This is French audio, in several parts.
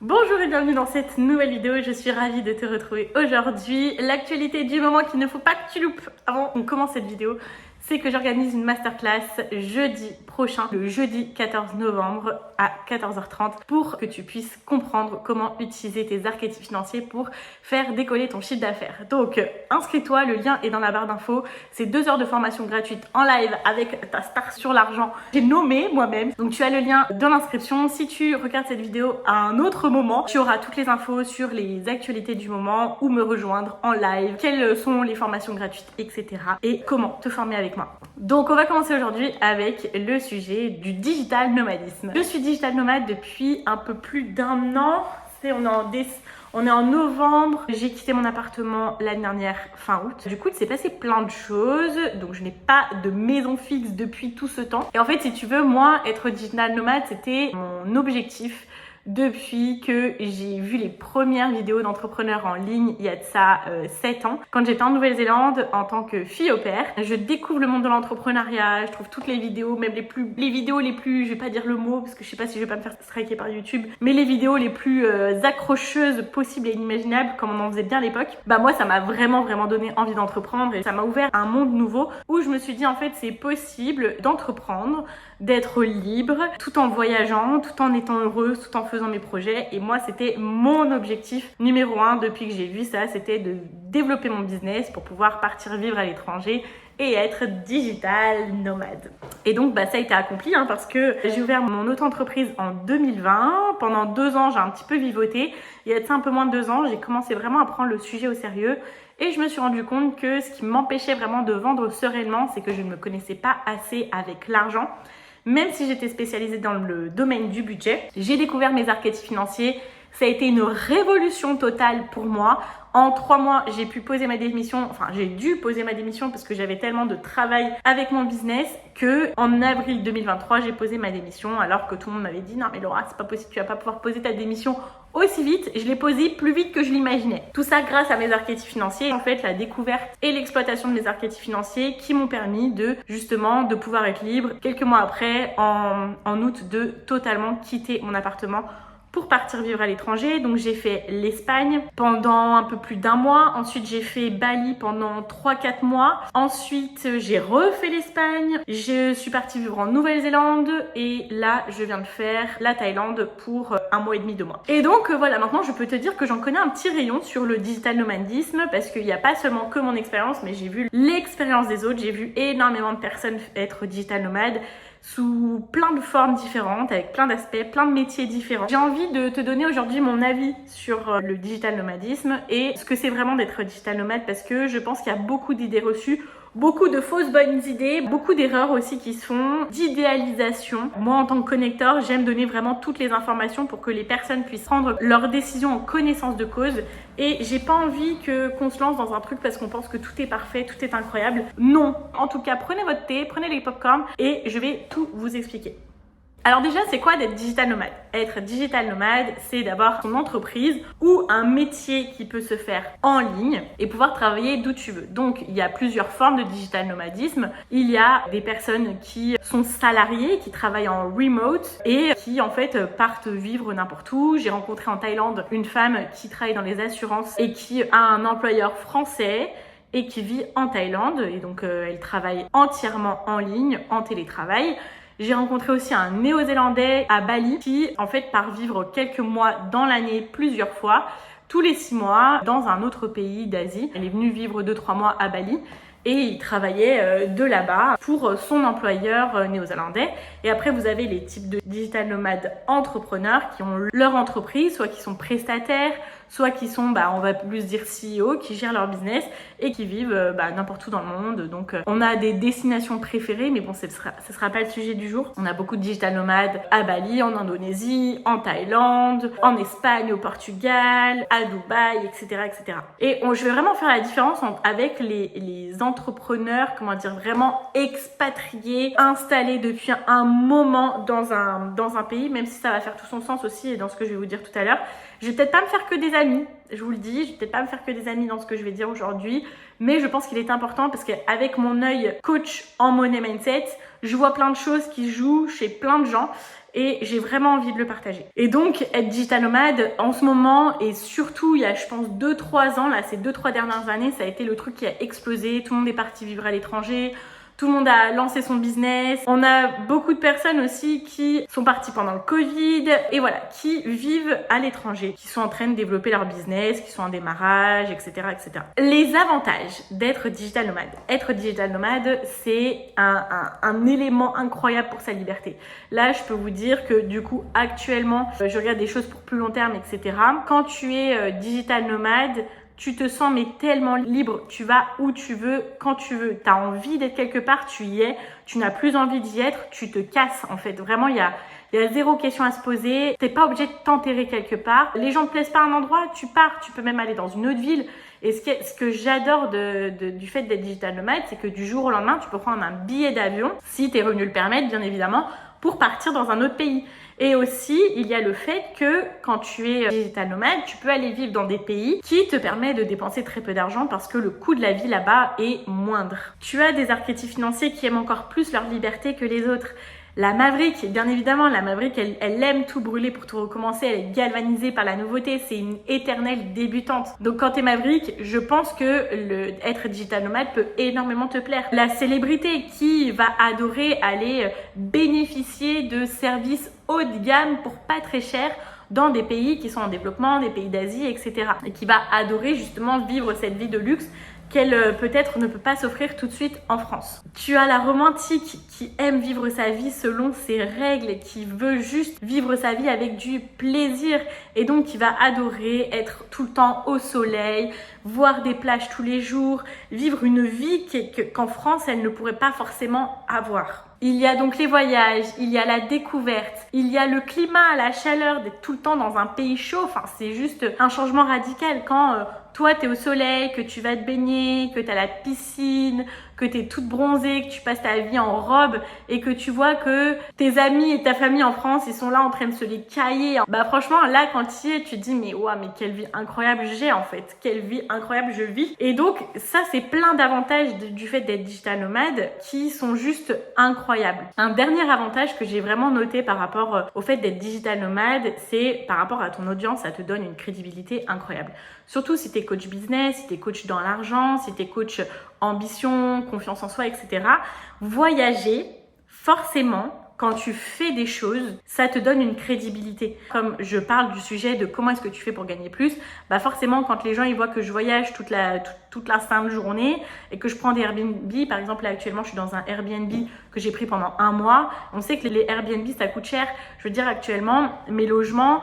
Bonjour et bienvenue dans cette nouvelle vidéo, je suis ravie de te retrouver aujourd'hui. L'actualité du moment qu'il ne faut pas que tu loupes avant qu'on commence cette vidéo, c'est que j'organise une masterclass jeudi prochain, le jeudi 14 novembre à 14h30 pour que tu puisses comprendre comment utiliser tes archétypes financiers pour faire décoller ton chiffre d'affaires. Donc inscris-toi, le lien est dans la barre d'infos. C'est 2 heures de formation gratuite en live avec ta star sur l'argent. J'ai nommé moi-même, donc tu as le lien dans l'inscription. Si tu regardes cette vidéo à un autre moment, tu auras toutes les infos sur les actualités du moment, où me rejoindre en live, quelles sont les formations gratuites, etc. et comment te former avec moi. Donc on va commencer aujourd'hui avec le sujet du digital nomadisme. Je suis digital nomade depuis un peu plus d'1 an. On est en novembre, j'ai quitté mon appartement l'année dernière, fin août. Du coup, il s'est passé plein de choses, donc je n'ai pas de maison fixe depuis tout ce temps. Et en fait, si tu veux, moi, être digital nomade, c'était mon objectif depuis que j'ai vu les premières vidéos d'entrepreneurs en ligne il y a de ça 7 ans. Quand j'étais en Nouvelle-Zélande en tant que fille au pair, je découvre le monde de l'entrepreneuriat, je trouve toutes les vidéos, même les vidéos les plus, je vais pas dire le mot parce que je sais pas si je vais pas me faire striker par YouTube, mais les vidéos les plus accrocheuses possibles et inimaginables comme on en faisait bien à l'époque, bah moi ça m'a vraiment donné envie d'entreprendre et ça m'a ouvert un monde nouveau où je me suis dit en fait c'est possible d'entreprendre, d'être libre, tout en voyageant, tout en étant heureuse, tout en faisant mes projets. Et moi, c'était mon objectif numéro 1 depuis que j'ai vu ça, c'était de développer mon business pour pouvoir partir vivre à l'étranger et être digital nomade. Et donc, ça a été accompli parce que j'ai ouvert mon auto-entreprise en 2020. Pendant 2 ans, j'ai un petit peu vivoté. Il y a de ça un peu moins de 2 ans, j'ai commencé vraiment à prendre le sujet au sérieux. Et je me suis rendu compte que ce qui m'empêchait vraiment de vendre sereinement, c'est que je ne me connaissais pas assez avec l'argent. Même si j'étais spécialisée dans le domaine du budget, j'ai découvert mes archétypes financiers. Ça a été une révolution totale pour moi. En 3 mois, j'ai pu poser ma démission, j'ai dû poser ma démission parce que j'avais tellement de travail avec mon business que en avril 2023, j'ai posé ma démission alors que tout le monde m'avait dit non mais Laura, c'est pas possible, tu vas pas pouvoir poser ta démission aussi vite. Je l'ai posée plus vite que je l'imaginais. Tout ça grâce à mes archétypes financiers. En fait, la découverte et l'exploitation de mes archétypes financiers qui m'ont permis de pouvoir être libre quelques mois après, en août, de totalement quitter mon appartement pour partir vivre à l'étranger. Donc j'ai fait l'Espagne pendant un peu plus d'1 mois. Ensuite j'ai fait Bali pendant 3-4 mois. Ensuite j'ai refait l'Espagne. Je suis partie vivre en Nouvelle-Zélande. Et là je viens de faire la Thaïlande pour 1 mois et demi, 2 mois. Et donc voilà, maintenant je peux te dire que j'en connais un petit rayon sur le digital nomadisme. Parce qu'il n'y a pas seulement que mon expérience, mais j'ai vu l'expérience des autres. J'ai vu énormément de personnes être digital nomades sous plein de formes différentes, avec plein d'aspects, plein de métiers différents. J'ai envie de te donner aujourd'hui mon avis sur le digital nomadisme et ce que c'est vraiment d'être digital nomade, parce que je pense qu'il y a beaucoup d'idées reçues, beaucoup de fausses bonnes idées, beaucoup d'erreurs aussi qui se font, d'idéalisation. Moi, en tant que connecteur, j'aime donner vraiment toutes les informations pour que les personnes puissent prendre leurs décisions en connaissance de cause. Et j'ai pas envie qu'on se lance dans un truc parce qu'on pense que tout est parfait, tout est incroyable. Non. En tout cas, prenez votre thé, prenez les popcorn et je vais tout vous expliquer. Alors déjà, c'est quoi d'être digital nomade? Être digital nomade, c'est d'avoir son entreprise ou un métier qui peut se faire en ligne et pouvoir travailler d'où tu veux. Donc, il y a plusieurs formes de digital nomadisme. Il y a des personnes qui sont salariées, qui travaillent en remote et qui en fait partent vivre n'importe où. J'ai rencontré en Thaïlande une femme qui travaille dans les assurances et qui a un employeur français et qui vit en Thaïlande. Et donc, elle travaille entièrement en ligne, en télétravail. J'ai rencontré aussi un Néo-Zélandais à Bali qui en fait part vivre quelques mois dans l'année, plusieurs fois, tous les 6 mois dans un autre pays d'Asie. Elle est venue vivre 2-3 mois à Bali et il travaillait de là-bas pour son employeur néo-zélandais. Et après, vous avez les types de digital nomades entrepreneurs qui ont leur entreprise, soit qui sont prestataires, soit qui sont, on va plus dire CEO, qui gèrent leur business et qui vivent n'importe où dans le monde. Donc, on a des destinations préférées, mais bon, ce sera pas le sujet du jour. On a beaucoup de digital nomades à Bali, en Indonésie, en Thaïlande, en Espagne, au Portugal, à Dubaï, etc., etc. Et je vais vraiment faire la différence avec les entrepreneurs, vraiment expatriés, installés depuis un moment dans un pays, même si ça va faire tout son sens aussi et dans ce que je vais vous dire tout à l'heure. Je vais peut-être pas me faire que des amis, je vous le dis, je vais peut-être pas me faire que des amis dans ce que je vais dire aujourd'hui, mais je pense qu'il est important parce qu'avec mon œil coach en money mindset, je vois plein de choses qui jouent chez plein de gens et j'ai vraiment envie de le partager. Et donc, être digital nomade en ce moment et surtout il y a je pense 2-3 ans, là ces 2-3 dernières années, ça a été le truc qui a explosé, tout le monde est parti vivre à l'étranger. Tout le monde a lancé son business. On a beaucoup de personnes aussi qui sont parties pendant le Covid et voilà, qui vivent à l'étranger, qui sont en train de développer leur business, qui sont en démarrage, etc., etc. Les avantages d'être digital nomade. Être digital nomade, c'est un élément incroyable pour sa liberté. Là, je peux vous dire que du coup, actuellement, je regarde des choses pour plus long terme, etc. Quand tu es digital nomade, tu te sens mais tellement libre, tu vas où tu veux, quand tu veux. Tu as envie d'être quelque part, tu y es. Tu n'as plus envie d'y être, tu te casses en fait. Vraiment, il y a zéro question à se poser. Tu n'es pas obligé de t'enterrer quelque part. Les gens ne te plaisent pas à un endroit, tu pars. Tu peux même aller dans une autre ville. Et ce que j'adore du fait d'être digital nomade, c'est que du jour au lendemain, tu peux prendre un billet d'avion, si tes revenus le permettent bien évidemment, pour partir dans un autre pays. Et aussi, il y a le fait que quand tu es digital nomade, tu peux aller vivre dans des pays qui te permettent de dépenser très peu d'argent parce que le coût de la vie là-bas est moindre. Tu as des archétypes financiers qui aiment encore plus leur liberté que les autres. La Maverick, bien évidemment, la Maverick, elle aime tout brûler pour tout recommencer, elle est galvanisée par la nouveauté, c'est une éternelle débutante. Donc quand t'es Maverick, je pense que être digital nomade peut énormément te plaire. La célébrité qui va adorer aller bénéficier de services haut de gamme pour pas très cher dans des pays qui sont en développement, des pays d'Asie, etc. Et qui va adorer justement vivre cette vie de luxe qu'elle peut-être ne peut pas s'offrir tout de suite en France. Tu as la romantique qui aime vivre sa vie selon ses règles, qui veut juste vivre sa vie avec du plaisir et donc qui va adorer être tout le temps au soleil, voir des plages tous les jours, vivre une vie qu'en France elle ne pourrait pas forcément avoir. Il y a donc les voyages, il y a la découverte, il y a le climat, la chaleur, d'être tout le temps dans un pays chaud. Enfin, c'est juste un changement radical quand toi, tu es au soleil, que tu vas te baigner, que tu as la piscine, que tu es toute bronzée, que tu passes ta vie en robe et que tu vois que tes amis et ta famille en France, ils sont là en train de se les cailler. Bah franchement, là, quand tu y es, tu te dis mais ouah, mais quelle vie incroyable j'ai en fait. Quelle vie incroyable je vis. Et donc, ça, c'est plein d'avantages du fait d'être digital nomade qui sont juste incroyables. Un dernier avantage que j'ai vraiment noté par rapport au fait d'être digital nomade, c'est par rapport à ton audience, ça te donne une crédibilité incroyable. Surtout si tu es coach business, si tu es coach dans l'argent, si tu es coach ambition, confiance en soi, etc. Voyager, forcément, quand tu fais des choses, ça te donne une crédibilité. Comme je parle du sujet de comment est-ce que tu fais pour gagner plus, bah forcément, quand les gens ils voient que je voyage toute la sainte journée et que je prends des Airbnb, par exemple, là actuellement, je suis dans un Airbnb que j'ai pris pendant 1 mois. On sait que les Airbnb, ça coûte cher. Je veux dire, actuellement, mes logements,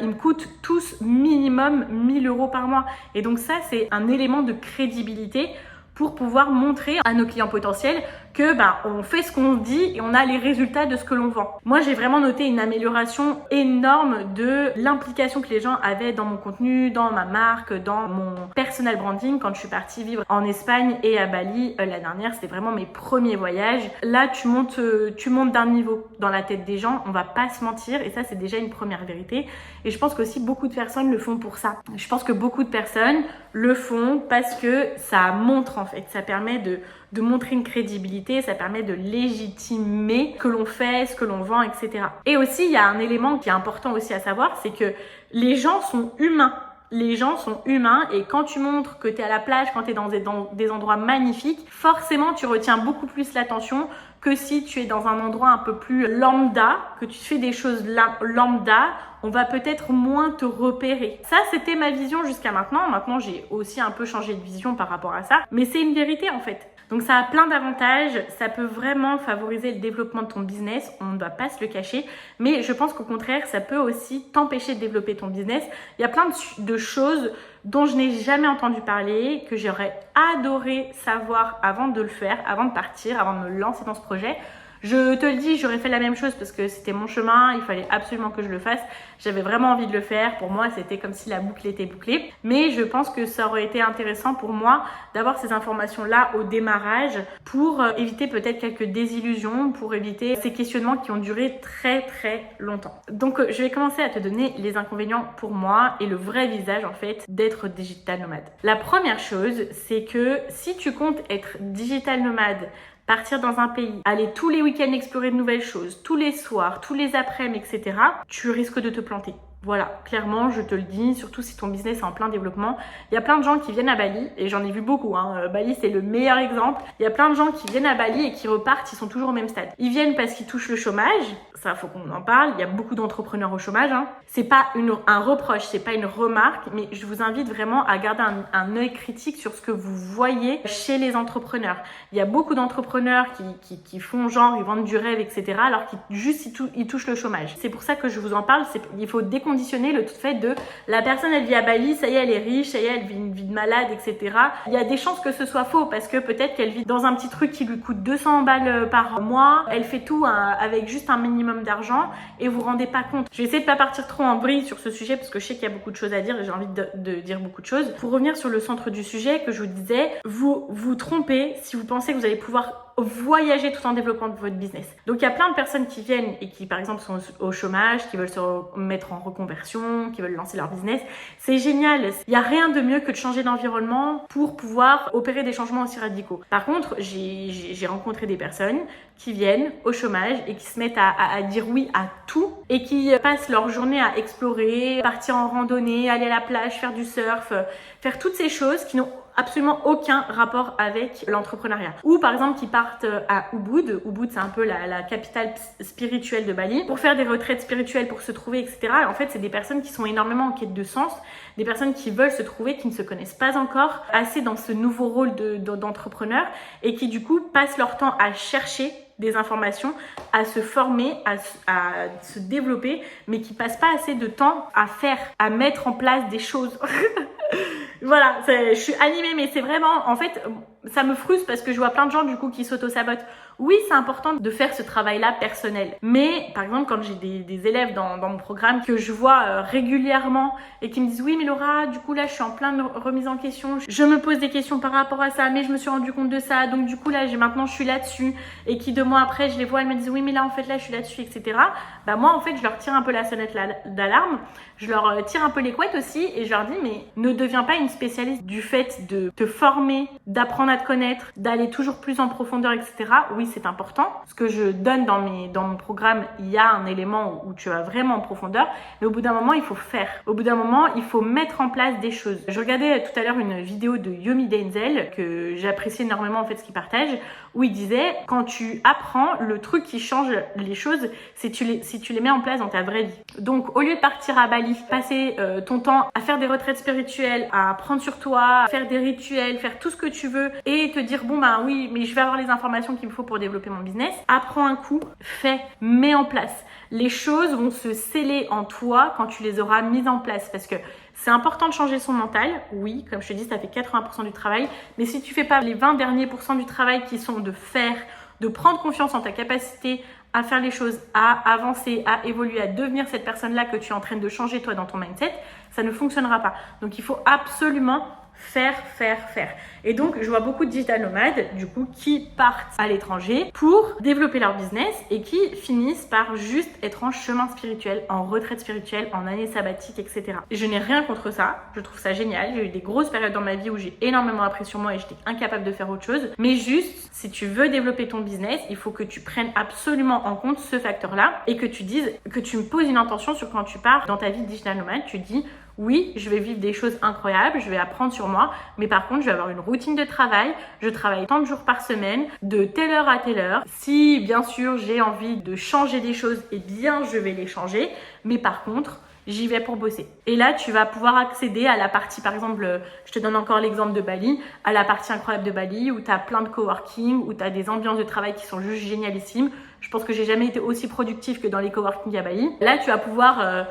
ils me coûtent tous minimum 1 000 € par mois. Et donc ça, c'est un élément de crédibilité pour pouvoir montrer à nos clients potentiels que on fait ce qu'on dit et on a les résultats de ce que l'on vend. Moi, j'ai vraiment noté une amélioration énorme de l'implication que les gens avaient dans mon contenu, dans ma marque, dans mon personal branding. Quand je suis partie vivre en Espagne et à Bali la dernière, c'était vraiment mes premiers voyages. Là, tu montes d'un niveau dans la tête des gens, on va pas se mentir et ça, c'est déjà une première vérité. Et je pense qu'aussi beaucoup de personnes le font pour ça. Je pense que beaucoup de personnes le font parce que ça montre en fait, ça permet de montrer une crédibilité, ça permet de légitimer ce que l'on fait, ce que l'on vend, etc. Et aussi, il y a un élément qui est important aussi à savoir, c'est que les gens sont humains. Les gens sont humains et quand tu montres que tu es à la plage, quand tu es dans des endroits magnifiques, forcément, tu retiens beaucoup plus l'attention que si tu es dans un endroit un peu plus lambda, que tu fais des choses lambda, on va peut-être moins te repérer. Ça, c'était ma vision jusqu'à maintenant. Maintenant, j'ai aussi un peu changé de vision par rapport à ça. Mais c'est une vérité en fait. Donc ça a plein d'avantages, ça peut vraiment favoriser le développement de ton business, on ne doit pas se le cacher, mais je pense qu'au contraire, ça peut aussi t'empêcher de développer ton business. Il y a plein de choses dont je n'ai jamais entendu parler, que j'aurais adoré savoir avant de le faire, avant de partir, avant de me lancer dans ce projet. Je te le dis, j'aurais fait la même chose parce que c'était mon chemin, il fallait absolument que je le fasse. J'avais vraiment envie de le faire. Pour moi, c'était comme si la boucle était bouclée. Mais je pense que ça aurait été intéressant pour moi d'avoir ces informations-là au démarrage pour éviter peut-être quelques désillusions, pour éviter ces questionnements qui ont duré très très longtemps. Donc, je vais commencer à te donner les inconvénients pour moi et le vrai visage en fait d'être digital nomade. La première chose, c'est que si tu comptes être digital nomade, partir dans un pays, aller tous les week-ends explorer de nouvelles choses, tous les soirs, tous les après-midi, etc., tu risques de te planter. Voilà, clairement, je te le dis, surtout si ton business est en plein développement. Il y a plein de gens qui viennent à Bali, et j'en ai vu beaucoup, Bali, c'est le meilleur exemple. Il y a plein de gens qui viennent à Bali et qui repartent, ils sont toujours au même stade. Ils viennent parce qu'ils touchent le chômage, ça, faut qu'on en parle. Il y a beaucoup d'entrepreneurs au chômage, C'est pas un reproche, c'est pas une remarque, mais je vous invite vraiment à garder un œil critique sur ce que vous voyez chez les entrepreneurs. Il y a beaucoup d'entrepreneurs qui font genre, ils vendent du rêve, etc., alors qu'ils touchent le chômage. C'est pour ça que je vous en parle, il faut déconditionner le fait de la personne, elle vit à Bali, ça y est, elle est riche, ça y est, elle vit une vie de malade, etc. Il y a des chances que ce soit faux parce que peut-être qu'elle vit dans un petit truc qui lui coûte 200 balles par mois, elle fait tout avec juste un minimum d'argent et vous vous rendez pas compte. Je vais essayer de pas partir trop en vrille sur ce sujet parce que je sais qu'il y a beaucoup de choses à dire et j'ai envie de dire beaucoup de choses. Pour revenir sur le centre du sujet que je vous disais, vous vous trompez si vous pensez que vous allez pouvoir voyager tout en développant votre business. Donc il y a plein de personnes qui viennent et qui par exemple sont au chômage, qui veulent se mettre en reconversion, qui veulent lancer leur business. C'est génial. Il n'y a rien de mieux que de changer d'environnement pour pouvoir opérer des changements aussi radicaux. Par contre, j'ai rencontré des personnes qui viennent au chômage et qui se mettent à dire oui à tout et qui passent leur journée à explorer, partir en randonnée, aller à la plage, faire du surf, faire toutes ces choses qui n'ont absolument aucun rapport avec l'entrepreneuriat. Ou par exemple qui partent à Ubud. Ubud, c'est un peu la capitale spirituelle de Bali, pour faire des retraites spirituelles, pour se trouver, etc. Et en fait, c'est des personnes qui sont énormément en quête de sens, des personnes qui veulent se trouver, qui ne se connaissent pas encore assez dans ce nouveau rôle d'entrepreneur et qui du coup passent leur temps à chercher des informations, à se former, à se développer, mais qui passent pas assez de temps à mettre en place des choses. Voilà, je suis animée, mais c'est vraiment, en fait, ça me frustre parce que je vois plein de gens du coup qui s'auto-sabotent. Oui, c'est important de faire ce travail-là personnel. Mais par exemple, quand j'ai des élèves dans mon programme que je vois régulièrement et qui me disent oui, mais Laura, du coup là, je suis en pleine remise en question. Je me pose des questions par rapport à ça, mais je me suis rendu compte de ça. Donc du coup là, maintenant, je suis là-dessus. Et qui 2 mois après, je les vois, elles me disent oui, mais là, en fait, là, je suis là-dessus, etc. Bah moi, en fait, je leur tire un peu la sonnette d'alarme. Je leur tire un peu les couettes aussi et je leur dis mais ne deviens pas une spécialiste du fait de te former, d'apprendre à te connaître, d'aller toujours plus en profondeur, etc. Oui, c'est important. Ce que je donne dans mon programme, il y a un élément où tu vas vraiment en profondeur, mais au bout d'un moment, il faut faire. Au bout d'un moment, il faut mettre en place des choses. Je regardais tout à l'heure une vidéo de Yomi Denzel que j'apprécie énormément en fait ce qu'il partage, où il disait quand tu apprends, le truc qui change les choses, c'est si tu les mets en place dans ta vraie vie. Donc au lieu de partir à Bali, passer ton temps à faire des retraites spirituelles, à prendre sur toi, à faire des rituels, faire tout ce que tu veux et te dire bon bah oui mais je vais avoir les informations qu'il me faut pour développer mon business, apprends un coup, fais, mets en place. Les choses vont se sceller en toi quand tu les auras mises en place parce que c'est important de changer son mental, oui, comme je te dis, ça fait 80% du travail, mais si tu fais pas les 20 derniers pourcents du travail qui sont de faire, de prendre confiance en ta capacité à faire les choses, à avancer, à évoluer, à devenir cette personne-là que tu es en train de changer toi dans ton mindset, ça ne fonctionnera pas. Donc il faut absolument faire. Et donc, je vois beaucoup de digital nomades, du coup, qui partent à l'étranger pour développer leur business et qui finissent par juste être en chemin spirituel, en retraite spirituelle, en année sabbatique, etc. Je n'ai rien contre ça. Je trouve ça génial. J'ai eu des grosses périodes dans ma vie où j'ai énormément appris sur moi et j'étais incapable de faire autre chose. Mais juste, si tu veux développer ton business, il faut que tu prennes absolument en compte ce facteur-là et que tu dises, que tu me poses une intention sur quand tu pars dans ta vie de digital nomade, tu dis oui, je vais vivre des choses incroyables, je vais apprendre sur moi, mais par contre, je vais avoir une routine de travail. Je travaille tant de jours par semaine, de telle heure à telle heure. Si, bien sûr, j'ai envie de changer des choses, eh bien, je vais les changer. Mais par contre, j'y vais pour bosser. Et là, tu vas pouvoir accéder à la partie, par exemple, je te donne encore l'exemple de Bali, à la partie incroyable de Bali où tu as plein de coworking, où tu as des ambiances de travail qui sont juste génialissimes. Je pense que j'ai jamais été aussi productive que dans les coworking à Bali. Là, tu vas pouvoir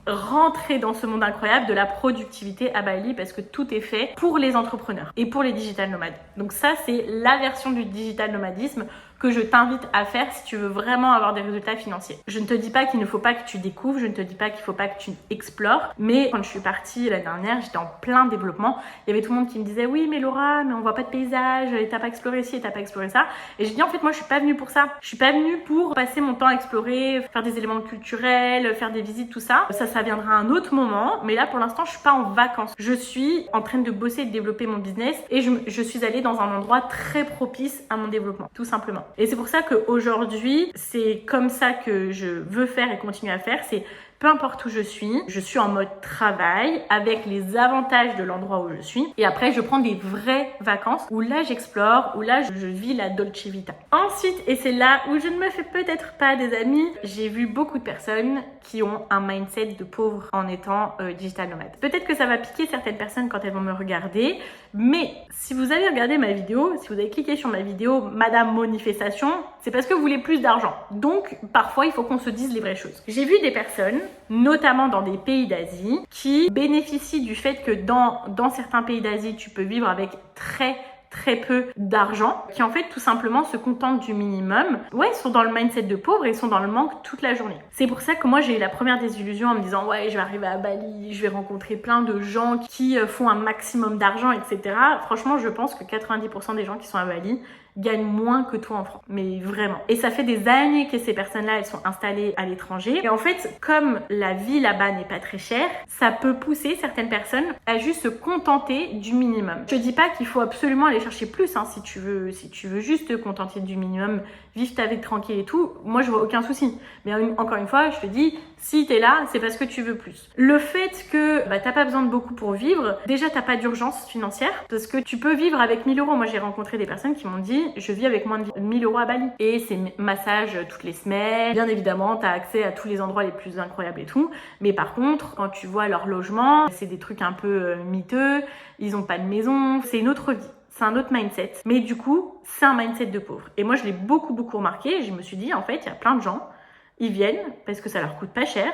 rentrer dans ce monde incroyable de la productivité à Bali parce que tout est fait pour les entrepreneurs et pour les digital nomades. Donc ça, c'est la version du digital nomadisme que je t'invite à faire si tu veux vraiment avoir des résultats financiers. Je ne te dis pas qu'il ne faut pas que tu découvres, je ne te dis pas qu'il faut pas que tu explores, mais quand je suis partie l'année dernière, j'étais en plein développement. Il y avait tout le monde qui me disait oui mais Laura, mais on voit pas de paysage, et t'as pas exploré ci, et t'as pas exploré ça. Et j'ai dit en fait moi je suis pas venue pour ça. Je suis pas venue pour passer mon temps à explorer, faire des éléments culturels, faire des visites, tout ça. Ça viendra à un autre moment, mais là pour l'instant je suis pas en vacances. Je suis en train de bosser et de développer mon business et je suis allée dans un endroit très propice à mon développement, tout simplement. Et c'est pour ça qu'aujourd'hui, c'est comme ça que je veux faire et continuer à faire. C'est peu importe où je suis en mode travail avec les avantages de l'endroit où je suis. Et après, je prends des vraies vacances où là, j'explore, où là, je vis la Dolce Vita. Ensuite, et c'est là où je ne me fais peut-être pas des amis, j'ai vu beaucoup de personnes qui ont un mindset de pauvre en étant digital nomade. Peut-être que ça va piquer certaines personnes quand elles vont me regarder, mais si vous avez regardé ma vidéo, si vous avez cliqué sur ma vidéo Madame Manifestation, c'est parce que vous voulez plus d'argent. Donc, parfois, il faut qu'on se dise les vraies choses. J'ai vu des personnes, notamment dans des pays d'Asie, qui bénéficient du fait que dans certains pays d'Asie, tu peux vivre avec très peu d'argent, qui en fait tout simplement se contentent du minimum. Ouais, ils sont dans le mindset de pauvre et ils sont dans le manque toute la journée. C'est pour ça que moi j'ai eu la première désillusion en me disant ouais, je vais arriver à Bali, je vais rencontrer plein de gens qui font un maximum d'argent, etc. Franchement, je pense que 90% des gens qui sont à Bali gagnent moins que toi en France, mais vraiment. Et ça fait des années que ces personnes-là, elles sont installées à l'étranger. Et en fait, comme la vie là-bas n'est pas très chère, ça peut pousser certaines personnes à juste se contenter du minimum. Je te dis pas qu'il faut absolument aller chercher plus, hein, si tu veux juste te contenter du minimum, vivre ta vie tranquille et tout, moi je vois aucun souci. Mais encore une fois, je te dis, si t'es là, c'est parce que tu veux plus. Le fait que t'as pas besoin de beaucoup pour vivre, déjà t'as pas d'urgence financière, parce que tu peux vivre avec 1000 euros. Moi j'ai rencontré des personnes qui m'ont dit, je vis avec moins de 1000 euros à Bali. Et c'est massage toutes les semaines. Bien évidemment, t'as accès à tous les endroits les plus incroyables et tout. Mais par contre, quand tu vois leur logement, c'est des trucs un peu miteux, ils ont pas de maison, c'est une autre vie. C'est un autre mindset. Mais du coup, c'est un mindset de pauvre. Et moi, je l'ai beaucoup remarqué. Et je me suis dit, en fait, il y a plein de gens, ils viennent parce que ça leur coûte pas cher.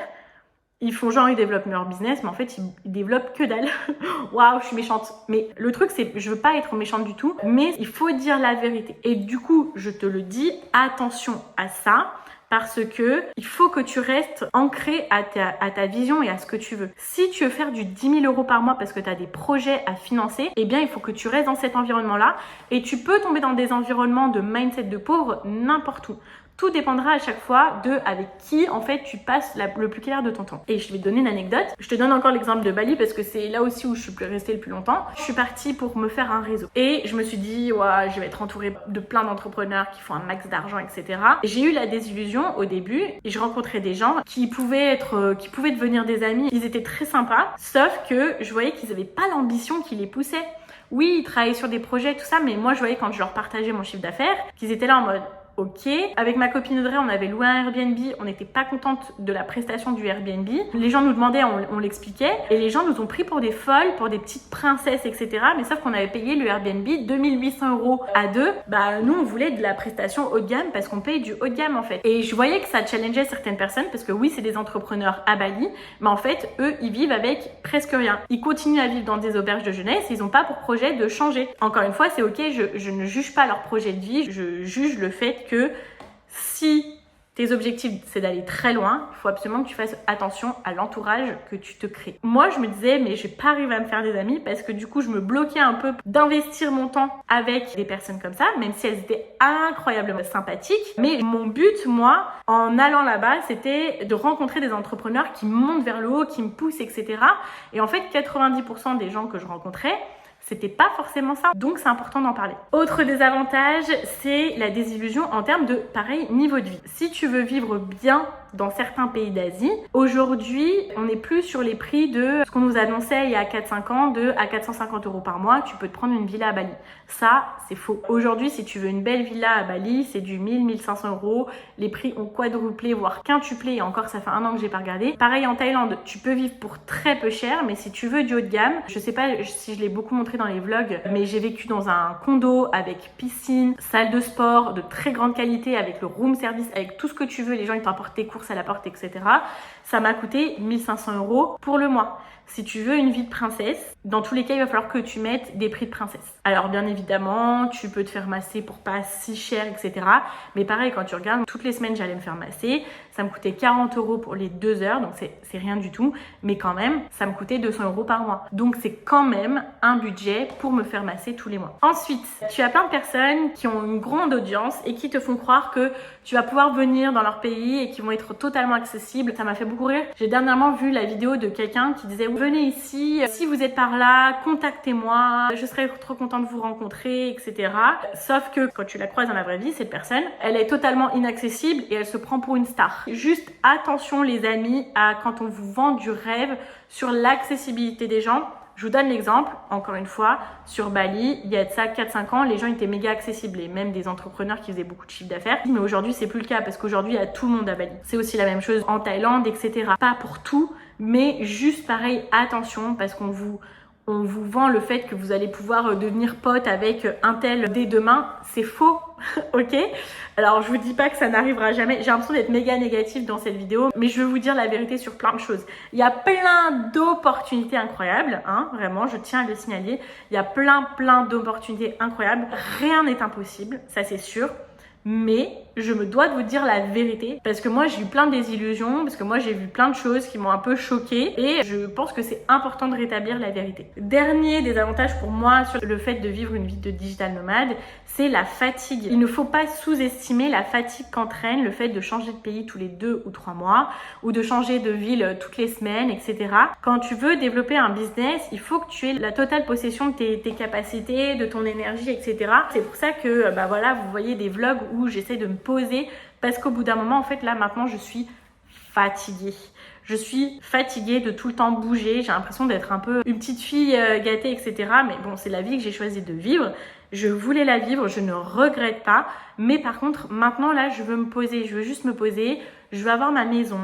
Ils font genre, ils développent leur business, mais en fait, ils développent que dalle. Waouh, je suis méchante. Mais le truc, c'est, je veux pas être méchante du tout, mais il faut dire la vérité. Et du coup, je te le dis, attention à ça. Parce que il faut que tu restes ancré à ta vision et à ce que tu veux. Si tu veux faire du 10 000 euros par mois parce que tu as des projets à financer, eh bien, il faut que tu restes dans cet environnement-là. Et tu peux tomber dans des environnements de mindset de pauvre n'importe où. Tout dépendra à chaque fois de avec qui en fait tu passes le plus clair de ton temps. Et je vais te donner une anecdote. Je te donne encore l'exemple de Bali parce que c'est là aussi où je suis restée le plus longtemps. Je suis partie pour me faire un réseau. Et je me suis dit, ouais, je vais être entourée de plein d'entrepreneurs qui font un max d'argent, etc. J'ai eu la désillusion au début et je rencontrais des gens qui pouvaient devenir des amis. Ils étaient très sympas, sauf que je voyais qu'ils n'avaient pas l'ambition qui les poussait. Oui, ils travaillaient sur des projets, tout ça, mais moi je voyais quand je leur partageais mon chiffre d'affaires qu'ils étaient là en mode ok. Avec ma copine Audrey, on avait loué un Airbnb, on n'était pas contente de la prestation du Airbnb. Les gens nous demandaient, on l'expliquait, et les gens nous ont pris pour des folles, pour des petites princesses, etc. Mais sauf qu'on avait payé le Airbnb 2800 € à deux. Bah nous, on voulait de la prestation haut de gamme parce qu'on paye du haut de gamme en fait. Et je voyais que ça challengeait certaines personnes parce que oui, c'est des entrepreneurs à Bali, mais en fait, eux, ils vivent avec presque rien. Ils continuent à vivre dans des auberges de jeunesse, ils n'ont pas pour projet de changer. Encore une fois, c'est ok, je ne juge pas leur projet de vie, je juge le fait que si tes objectifs c'est d'aller très loin, il faut absolument que tu fasses attention à l'entourage que tu te crées. Moi je me disais mais je vais pas arriver à me faire des amis parce que du coup je me bloquais un peu d'investir mon temps avec des personnes comme ça, même si elles étaient incroyablement sympathiques. Mais mon but moi en allant là-bas c'était de rencontrer des entrepreneurs qui me montent vers le haut, qui me poussent, etc. Et en fait 90% des gens que je rencontrais, c'était pas forcément ça. Donc c'est important d'en parler. Autre désavantage, c'est la désillusion en termes de, pareil, niveau de vie. Si tu veux vivre bien dans certains pays d'Asie, aujourd'hui, on n'est plus sur les prix de ce qu'on nous annonçait il y a 4-5 ans, de à 450 € par mois, tu peux te prendre une villa à Bali. Ça, c'est faux. Aujourd'hui, si tu veux une belle villa à Bali, c'est du 1000-1500 €. Les prix ont quadruplé, voire quintuplé, et encore, ça fait un an que j'ai pas regardé. Pareil en Thaïlande, tu peux vivre pour très peu cher, mais si tu veux du haut de gamme, je sais pas si je l'ai beaucoup montré dans les vlogs, mais j'ai vécu dans un condo avec piscine, salle de sport de très grande qualité, avec le room service, avec tout ce que tu veux. Les gens ils t'apportent tes courses à la porte, etc. Ça m'a coûté 1500 € pour le mois. si tu veux une vie de princesse, dans tous les cas, il va falloir que tu mettes des prix de princesse. Alors bien évidemment, tu peux te faire masser pour pas si cher, etc. Mais pareil, quand tu regardes, toutes les semaines, j'allais me faire masser. Ça me coûtait 40 € pour les 2 heures, donc c'est rien du tout. Mais quand même, ça me coûtait 200 € par mois. Donc c'est quand même un budget pour me faire masser tous les mois. Ensuite, tu as plein de personnes qui ont une grande audience et qui te font croire que tu vas pouvoir venir dans leur pays et qui vont être totalement accessibles. Ça m'a fait beaucoup rire. J'ai dernièrement vu la vidéo de quelqu'un qui disait venez ici, si vous êtes par là, contactez-moi, je serai trop contente de vous rencontrer, etc. Sauf que quand tu la croises dans la vraie vie, cette personne, elle est totalement inaccessible et elle se prend pour une star. Juste attention les amis à quand on vous vend du rêve sur l'accessibilité des gens. Je vous donne l'exemple, encore une fois, sur Bali, il y a de ça 4-5 ans, les gens étaient méga accessibles et même des entrepreneurs qui faisaient beaucoup de chiffre d'affaires. Mais aujourd'hui, c'est plus le cas parce qu'aujourd'hui, il y a tout le monde à Bali. C'est aussi la même chose en Thaïlande, etc. Pas pour tout, mais juste pareil, attention parce qu'on vous vend le fait que vous allez pouvoir devenir pote avec un tel dès demain. C'est faux, ok? Alors, je vous dis pas que ça n'arrivera jamais. J'ai l'impression d'être méga négative dans cette vidéo, mais je vais vous dire la vérité sur plein de choses. Il y a plein d'opportunités incroyables, hein, vraiment, je tiens à le signaler. Il y a plein d'opportunités incroyables. Rien n'est impossible, ça c'est sûr. Mais je me dois de vous dire la vérité parce que moi j'ai eu plein de désillusions, parce que moi j'ai vu plein de choses qui m'ont un peu choquée et je pense que c'est important de rétablir la vérité. Dernier des avantages pour moi sur le fait de vivre une vie de digital nomade, c'est la fatigue. Il ne faut pas sous-estimer la fatigue qu'entraîne le fait de changer de pays tous les 2 ou 3 mois ou de changer de ville toutes les semaines, etc. Quand tu veux développer un business, il faut que tu aies la totale possession de tes capacités, de ton énergie, etc. C'est pour ça que voilà, vous voyez des vlogs où j'essaie de me poser parce qu'au bout d'un moment, en fait, là, maintenant, je suis fatiguée. Je suis fatiguée de tout le temps bouger. J'ai l'impression d'être un peu une petite fille gâtée, etc. Mais bon, c'est la vie que j'ai choisi de vivre. Je voulais la vivre, je ne regrette pas. Mais par contre, maintenant, là, je veux me poser. Je veux juste me poser. Je veux avoir ma maison.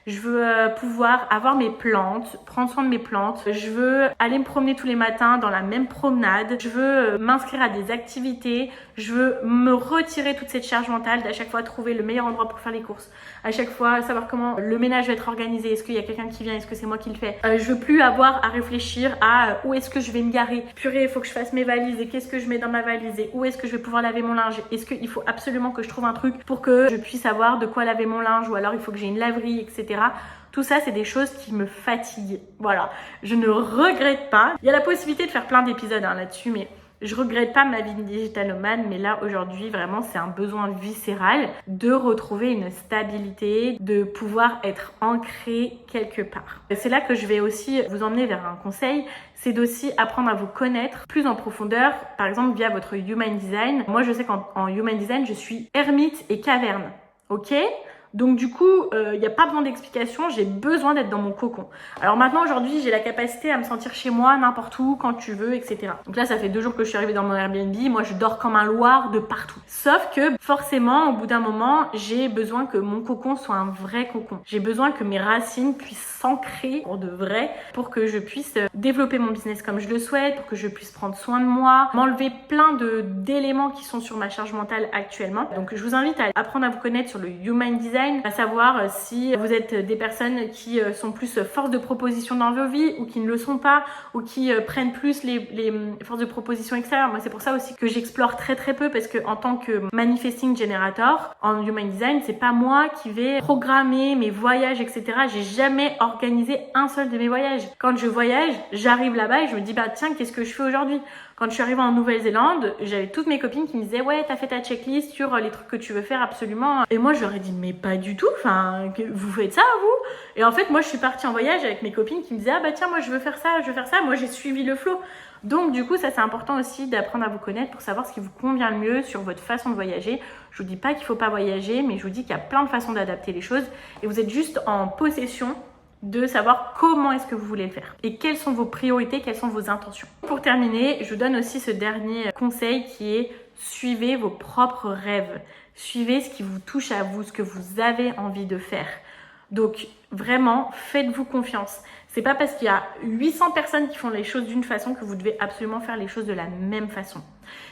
Je veux pouvoir avoir mes plantes, prendre soin de mes plantes. Je veux aller me promener tous les matins dans la même promenade. Je veux m'inscrire à des activités. Je veux me retirer toute cette charge mentale d'à chaque fois trouver le meilleur endroit pour faire les courses. À chaque fois savoir comment le ménage va être organisé. Est-ce qu'il y a quelqu'un qui vient? Est-ce que c'est moi qui le fais? Je veux plus avoir à réfléchir à où est-ce que je vais me garer. Purée, il faut que je fasse mes valises et qu'est-ce que je mets dans ma valise et où est-ce que je vais pouvoir laver mon linge? Est-ce qu'il faut absolument que je trouve un truc pour que je puisse savoir de quoi laver mon linge ou alors il faut que j'ai une laverie, etc. Tout ça, c'est des choses qui me fatiguent. Voilà, je ne regrette pas. Il y a la possibilité de faire plein d'épisodes là-dessus, mais je regrette pas ma vie de digital nomade. Mais là, aujourd'hui, vraiment, c'est un besoin viscéral de retrouver une stabilité, de pouvoir être ancré quelque part. C'est là que je vais aussi vous emmener vers un conseil. C'est d'aussi apprendre à vous connaître plus en profondeur, par exemple via votre Human Design. Moi, je sais qu'en Human Design, je suis ermite et caverne. Ok? Donc du coup, il n'y a pas besoin d'explication, j'ai besoin d'être dans mon cocon. Alors maintenant, aujourd'hui, j'ai la capacité à me sentir chez moi, n'importe où, quand tu veux, etc. Donc là, ça fait 2 jours que je suis arrivée dans mon Airbnb, moi je dors comme un loir de partout. Sauf que forcément, au bout d'un moment, j'ai besoin que mon cocon soit un vrai cocon. J'ai besoin que mes racines puissent s'ancrer pour de vrai, pour que je puisse développer mon business comme je le souhaite, pour que je puisse prendre soin de moi, m'enlever plein d'éléments qui sont sur ma charge mentale actuellement. Donc je vous invite à apprendre à vous connaître sur le Human Design, à savoir si vous êtes des personnes qui sont plus force de proposition dans vos vies ou qui ne le sont pas ou qui prennent plus les forces de proposition extérieures. Moi, c'est pour ça aussi que j'explore très peu parce que en tant que manifesting generator en Human Design, c'est pas moi qui vais programmer mes voyages, etc. J'ai jamais organisé un seul de mes voyages. Quand je voyage, j'arrive là-bas et je me dis bah tiens, qu'est-ce que je fais aujourd'hui? Quand je suis arrivée en Nouvelle-Zélande, j'avais toutes mes copines qui me disaient ouais, t'as fait ta checklist sur les trucs que tu veux faire absolument. Et moi, je leur ai dit mais pas du tout. Enfin, vous faites ça vous? Et en fait, moi, je suis partie en voyage avec mes copines qui me disaient ah bah tiens, moi je veux faire ça, je veux faire ça. Moi, j'ai suivi le flow. Donc du coup, ça c'est important aussi d'apprendre à vous connaître pour savoir ce qui vous convient le mieux sur votre façon de voyager. Je vous dis pas qu'il faut pas voyager, mais je vous dis qu'il y a plein de façons d'adapter les choses et vous êtes juste en possession de savoir comment est-ce que vous voulez le faire et quelles sont vos priorités, quelles sont vos intentions. Pour terminer, je vous donne aussi ce dernier conseil qui est suivez vos propres rêves. Suivez ce qui vous touche à vous, ce que vous avez envie de faire. Donc vraiment, faites-vous confiance. C'est pas parce qu'il y a 800 personnes qui font les choses d'une façon que vous devez absolument faire les choses de la même façon.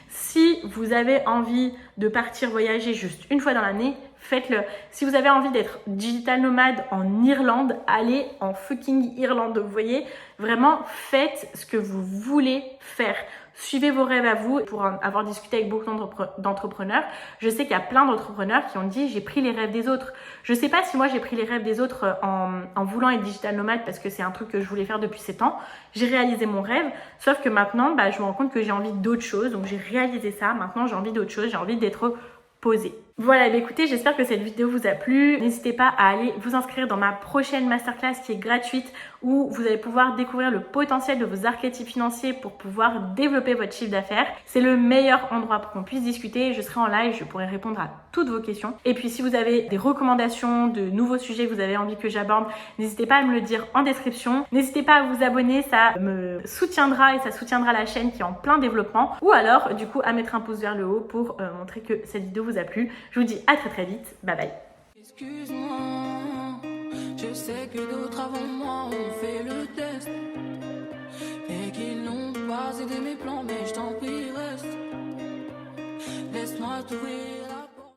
Si vous avez envie de partir voyager juste une fois dans l'année, faites-le. Si vous avez envie d'être digital nomade en Irlande, allez en fucking Irlande. Vous voyez, vraiment faites ce que vous voulez faire. Suivez vos rêves à vous. Pour avoir discuté avec beaucoup d'entrepreneurs, je sais qu'il y a plein d'entrepreneurs qui ont dit j'ai pris les rêves des autres. Je sais pas si moi j'ai pris les rêves des autres en voulant être digital nomade parce que c'est un truc que je voulais faire depuis 7 ans. J'ai réalisé mon rêve, sauf que maintenant je me rends compte que j'ai envie d'autre chose. Donc j'ai réalisé ça, maintenant j'ai envie d'autre chose, j'ai envie d'être posée. Voilà, écoutez, j'espère que cette vidéo vous a plu. N'hésitez pas à aller vous inscrire dans ma prochaine masterclass qui est gratuite où vous allez pouvoir découvrir le potentiel de vos archétypes financiers pour pouvoir développer votre chiffre d'affaires. C'est le meilleur endroit pour qu'on puisse discuter. Je serai en live, je pourrai répondre à toutes vos questions. Et puis si vous avez des recommandations de nouveaux sujets que vous avez envie que j'aborde, n'hésitez pas à me le dire en description. N'hésitez pas à vous abonner, ça me soutiendra et ça soutiendra la chaîne qui est en plein développement. Ou alors, du coup, à mettre un pouce vers le haut pour montrer que cette vidéo vous a plu. Je vous dis à très vite. Bye bye. Excuse-moi, je sais que d'autres avant moi ont fait le test et qu'ils n'ont pas aidé mes plans, mais je t'en prie, reste. Laisse-moi t'ouvrir.